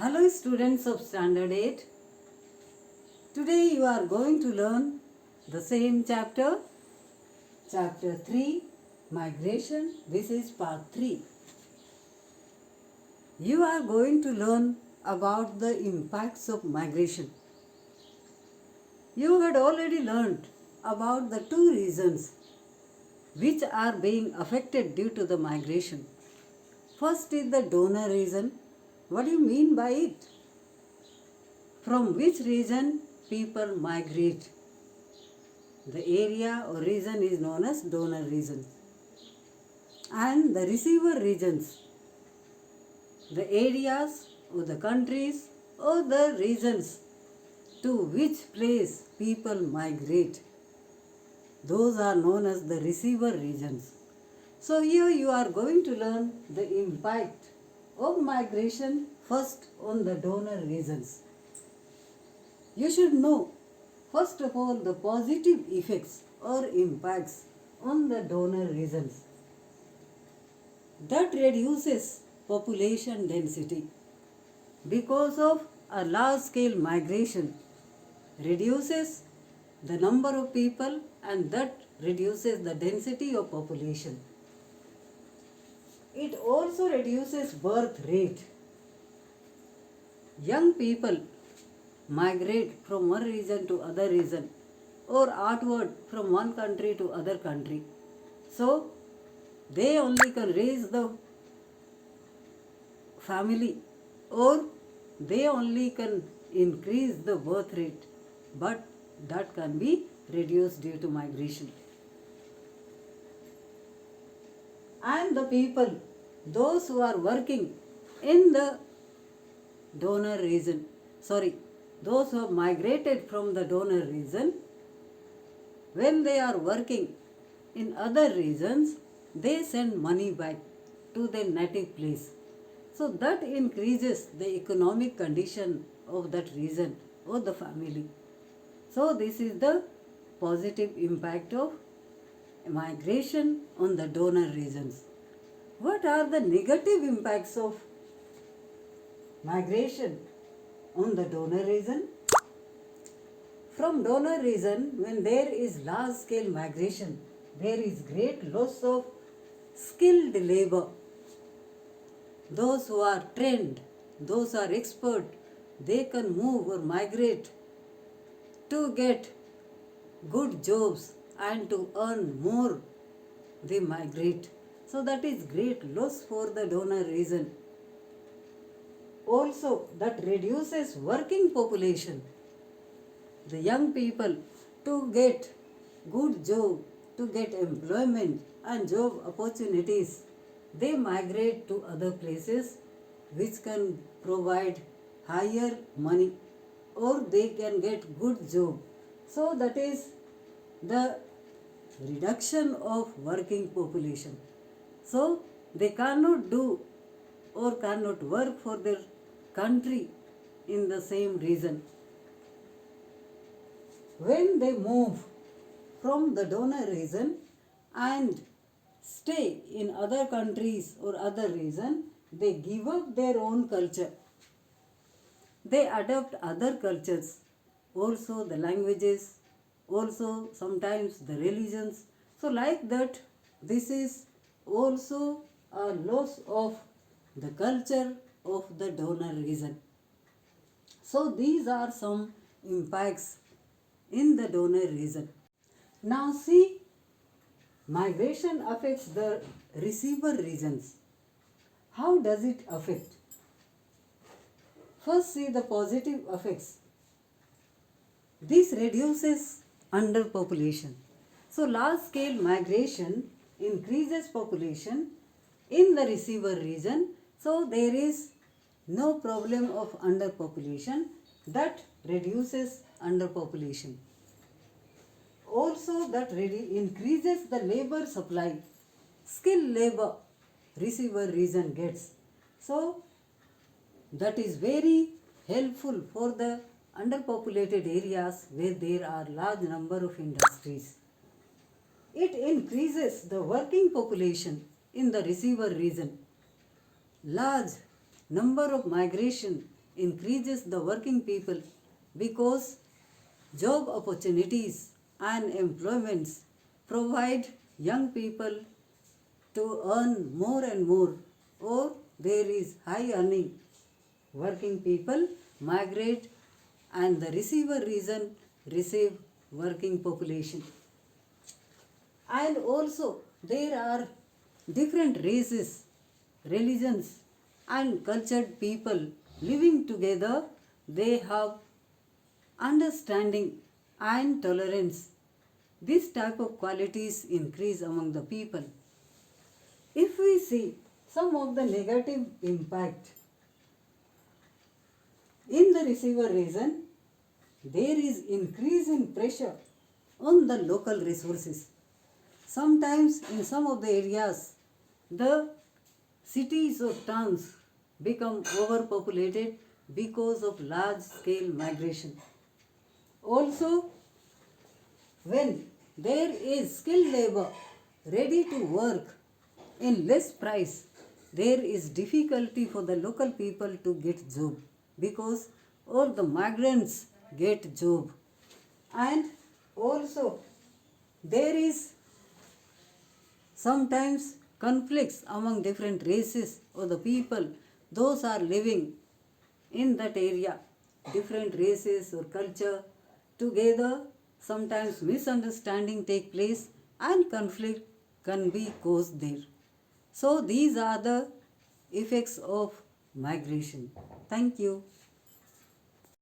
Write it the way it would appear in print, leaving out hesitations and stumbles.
Hello students of Standard 8. Today you are going to learn the same chapter, Chapter 3, Migration. This is part 3. You are going to learn about the impacts of migration. You had already learned about the two reasons which are being affected due to the migration. First is the donor reason. What do you mean by it? From which region people migrate? The area or region is known as donor region. And the receiver regions, the areas or the countries or the regions to which place people migrate, those are known as the receiver regions. So here you are going to learn the impact of migration first on the donor regions. You should know first of all the positive effects or impacts on the donor regions. That reduces population density because of a large scale migration reduces the number of people and that reduces the density of population. It also reduces birth rate. Young people migrate from one region to other region or outward from one country to other country. So they only can raise the family or they only can increase the birth rate, but that can be reduced due to migration. And the people, those who are working in the donor region, those who have migrated from the donor region, when they are working in other regions, they send money back to their native place. So that increases the economic condition of that region or the family. So this is the positive impact of migration on the donor regions. What are the negative impacts of migration on the donor region? From donor region, when there is large scale migration, there is great loss of skilled labor. Those who are trained, those who are expert, they can move or migrate to get good jobs and to earn more. They migrate. So that is great loss for the donor region. Also, that reduces working population. The young people to get good job, to get employment and job opportunities, they migrate to other places which can provide higher money or they can get good job. So that is the reduction of working population. So they cannot do or cannot work for their country in the same region. When they move from the donor region and stay in other countries or other region, they give up their own culture. They adopt other cultures, also the languages, also sometimes the religions. So like that, this is also a loss of the culture of the donor region. So these are some impacts in the donor region. Now see, migration affects the receiver regions. How does it affect? First see the positive effects. This reduces underpopulation. So large scale migration increases population in the receiver region. So there is no problem of underpopulation. That reduces underpopulation. Also that increases the labor supply. Skilled labor receiver region gets. So that is very helpful for the underpopulated areas where there are large number of industries. It increases the working population in the receiver region. Large number of migration increases the working people because job opportunities and employments provide young people to earn more and more, or there is high earning. Working people migrate and the receiver region receive working population. And also there are different races, religions and cultured people living together. They have understanding and tolerance. This type of qualities increase among the people. If we see some of the negative impact in the receiver region, there is increase in pressure on the local resources. Sometimes in some of the areas, the cities or towns become overpopulated because of large scale migration. Also, when there is skilled labor ready to work in less price, there is difficulty for the local people to get job because all the migrants get job. And also there is sometimes conflicts among different races or the people, those are living in that area, different races or culture together. Sometimes misunderstanding take place and conflict can be caused there. So these are the effects of migration. Thank you.